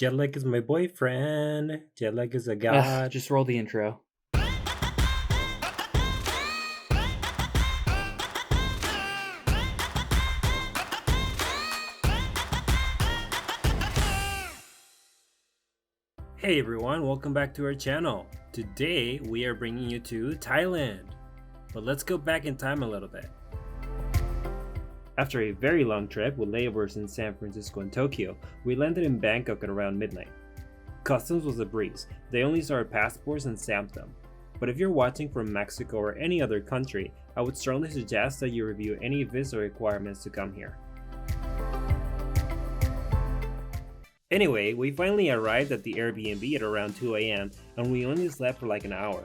Jet lag is my boyfriend. Jet lag is a god. Just roll the intro. Hey everyone, welcome back to our channel. Today we are bringing you to Thailand. But let's go back in time a little bit. After a very long trip with layovers in San Francisco and Tokyo, we landed in Bangkok at around midnight. Customs was a breeze. They only saw our passports and stamped them. But if you're watching from Mexico or any other country, I would strongly suggest that you review any visa requirements to come here. Anyway, we finally arrived at the Airbnb at around 2 AM and we only slept for like an hour.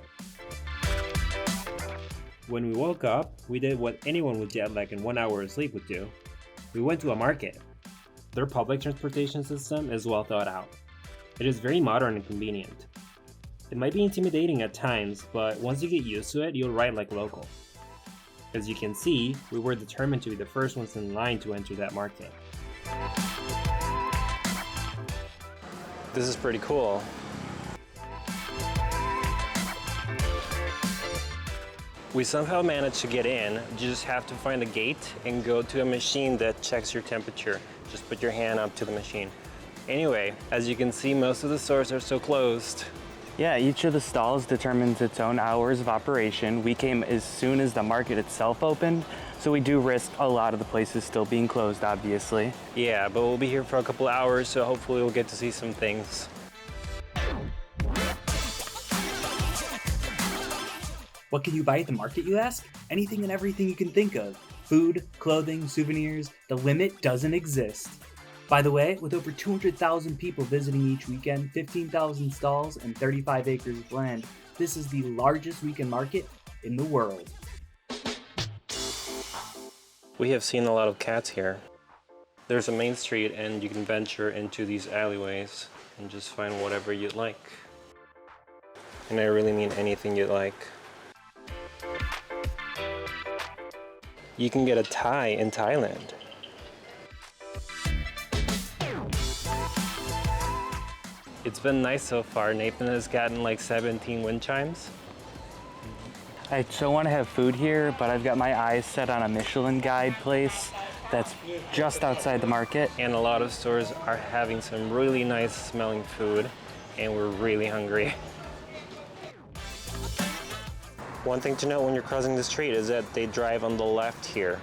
When we woke up, we did what anyone with jet lag and 1 hour of sleep would do. We went to a market. Their public transportation system is well thought out. It is very modern and convenient. It might be intimidating at times, but once you get used to it, you'll ride like local. As you can see, we were determined to be the first ones in line to enter that market. This is pretty cool. We somehow managed to get in. You just have to find a gate and go to a machine that checks your temperature. Just put your hand up to the machine. Anyway, as you can see, most of the stores are still closed. Yeah, each of the stalls determines its own hours of operation. We came as soon as the market itself opened, so we do risk a lot of the places still being closed, obviously. Yeah, but we'll be here for a couple hours, so hopefully we'll get to see some things. What can you buy at the market, you ask? Anything and everything you can think of. Food, clothing, souvenirs, the limit doesn't exist. By the way, with over 200,000 people visiting each weekend, 15,000 stalls, and 35 acres of land, this is the largest weekend market in the world. We have seen a lot of cats here. There's a main street and you can venture into these alleyways and just find whatever you'd like. And I really mean anything you'd like. You can get a Thai in Thailand. It's been nice so far. Nathan has gotten like 17 wind chimes. I so want to have food here, but I've got my eyes set on a Michelin guide place that's just outside the market. And a lot of stores are having some really nice smelling food, and we're really hungry. One thing to note when you're crossing the street is that they drive on the left here.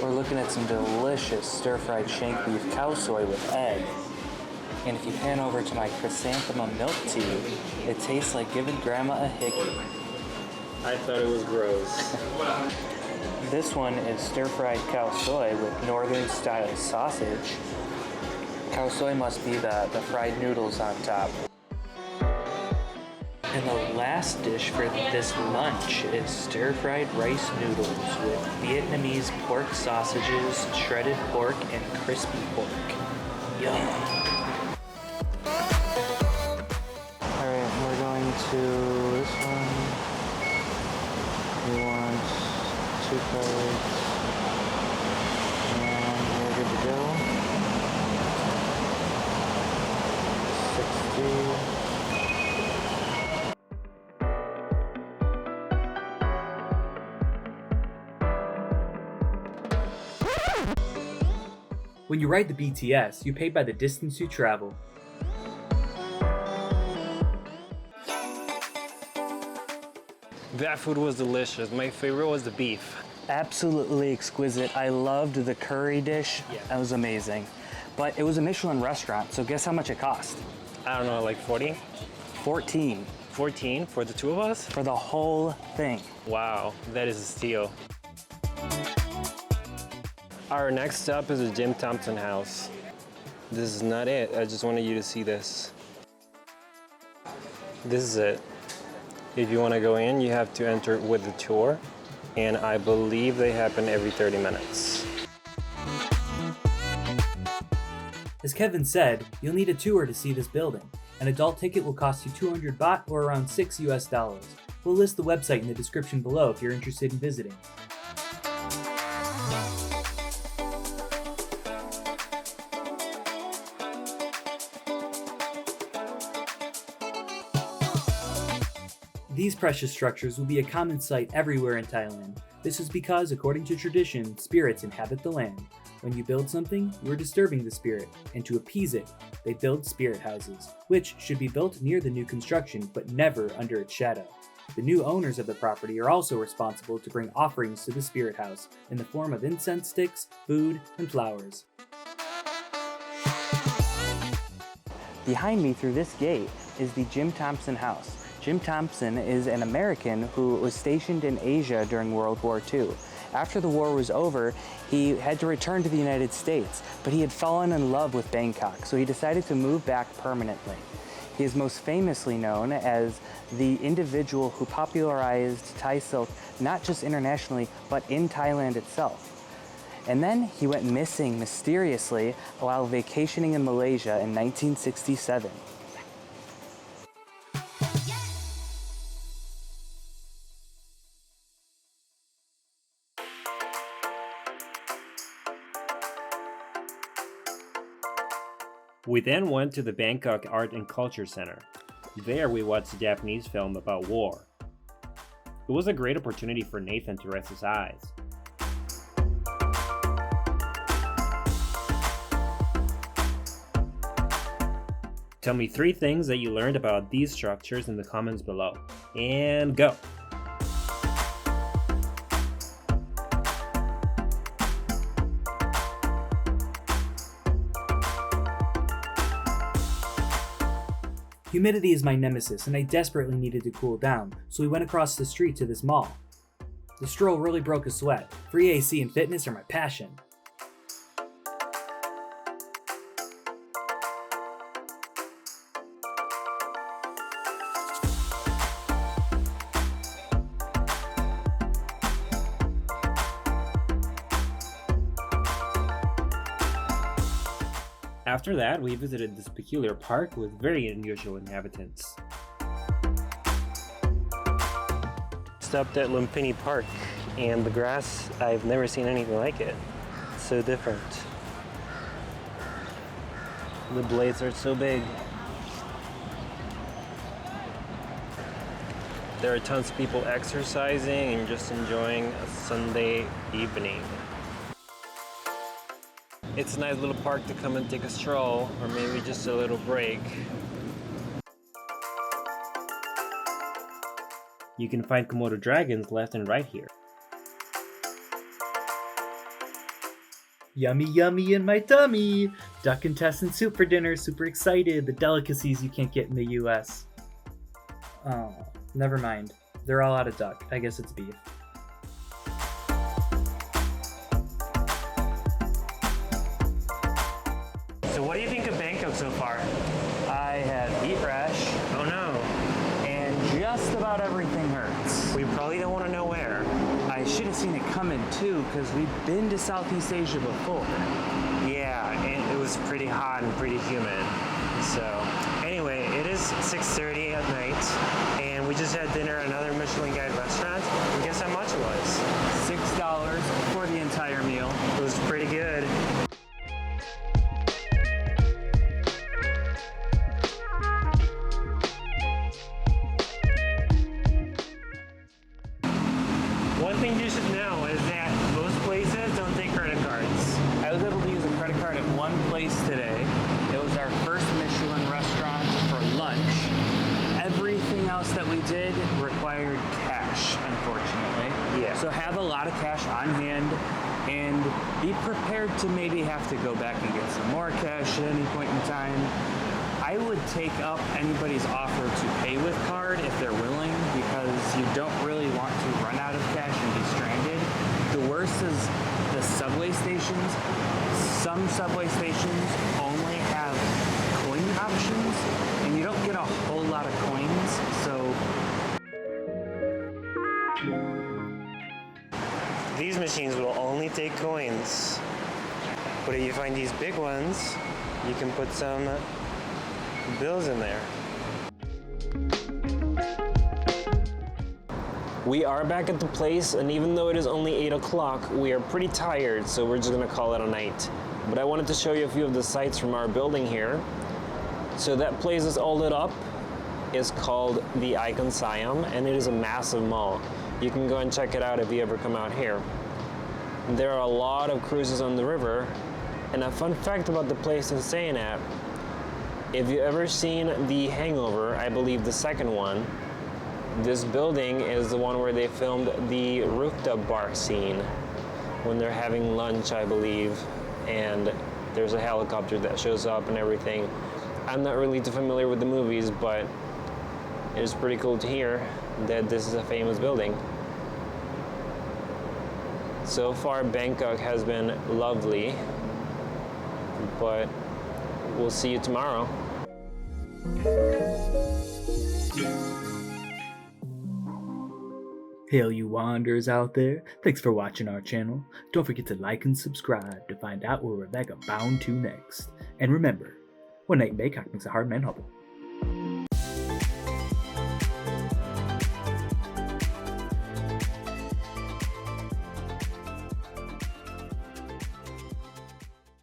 We're looking at some delicious stir-fried shank beef khao soi with egg. And if you pan over to my chrysanthemum milk tea, it tastes like giving grandma a hickey. I thought it was gross. This one is stir-fried khao soi with northern-style sausage. Khao soi must be the fried noodles on top. And the last dish for this lunch is stir-fried rice noodles with Vietnamese pork sausages, shredded pork, and crispy pork. Yum! Alright, we're going to this one. We want 2 cards. And we're good to go. 60. When you ride the BTS, you pay by the distance you travel. That food was delicious. My favorite was the beef. Absolutely exquisite. I loved the curry dish. Yeah. That was amazing. But it was a Michelin restaurant, so guess how much it cost? I don't know, like 40? 14 14 for the two of us? for the whole thing. Wow, that is a steal. Our next stop is the Jim Thompson house. This is not it. I just wanted you to see this. This is it. If you want to go in, you have to enter with the tour. And I believe they happen every 30 minutes. As Kevin said, you'll need a tour to see this building. An adult ticket will cost you 200 baht or around $6 US. We'll list the website in the description below if you're interested in visiting. These precious structures will be a common sight everywhere in Thailand. This is because, according to tradition, spirits inhabit the land. When you build something, you are disturbing the spirit, and to appease it, they build spirit houses, which should be built near the new construction but never under its shadow. The new owners of the property are also responsible to bring offerings to the spirit house in the form of incense sticks, food, and flowers. Behind me through this gate is the Jim Thompson House. Jim Thompson is an American who was stationed in Asia during World War II. After the war was over, he had to return to the United States, but he had fallen in love with Bangkok, so he decided to move back permanently. He is most famously known as the individual who popularized Thai silk not just internationally, but in Thailand itself. And then he went missing mysteriously while vacationing in Malaysia in 1967. We then went to the Bangkok Art and Culture Center. There we watched a Japanese film about war. It was a great opportunity for Nathan to rest his eyes. Tell me 3 things that you learned about these structures in the comments below. And go! Humidity is my nemesis, and I desperately needed to cool down, so we went across the street to this mall. The stroll really broke a sweat. Free AC and fitness are my passion. After that, we visited this peculiar park with very unusual inhabitants. Stopped at Lumpini Park, and the grass, I've never seen anything like it. It's so different. The blades are so big. There are tons of people exercising and just enjoying a Sunday evening. It's a nice little park to come and take a stroll, or maybe just a little break. You can find Komodo dragons left and right here. Yummy yummy in my tummy! Duck intestine soup for dinner, super excited. The delicacies you can't get in the US. Oh, never mind. They're all out of duck. I guess it's beef. So what do you think of Bangkok so far? I have heat rash, Oh no, and just about everything hurts. we probably don't want to know where. I should have seen it coming too, because we've been to Southeast Asia before. Yeah, and it was pretty hot and pretty humid. So anyway, it is 6:30 at night, and we just had dinner at another Michelin Guide restaurant. And guess how much it was? $6 for the entire meal. It was pretty good. One thing you should know is that most places don't take credit cards. I was able to use a credit card at one place today. It was our first Michelin restaurant for lunch. Everything else that we did required cash, unfortunately. Yeah. So have a lot of cash on hand and be prepared to maybe have to go back and get some more cash at any point in time. I would take up anybody's offer to pay with card if they're willing, because you don't really want to run out of cash and be stranded. The worst is the subway stations. Some subway stations only have coin options, and you don't get a whole lot of coins, so these machines will only take coins. But if you find these big ones, you can put some bills in there. We are back at the place, and even though it is only 8 o'clock, we are pretty tired, so we're just gonna call it a night. But I wanted to show you a few of the sights from our building here. So that place is all lit up, is called the Icon Siam, and it is a massive mall. You can go and check it out if you ever come out here. There are a lot of cruises on the river, and a fun fact about the place I'm staying at, if you've ever seen The Hangover, I believe the second one, this building is the one where they filmed the rooftop bar scene when they're having lunch, I believe, and there's a helicopter that shows up and everything. I'm not really too familiar with the movies, but it's pretty cool to hear that this is a famous building. So far, Bangkok has been lovely, but we'll see you tomorrow. Hey, all you wanderers out there, thanks for watching our channel. Don't forget to like and subscribe to find out where we're bound to next. And remember, one night in Bangkok makes a hard man humble.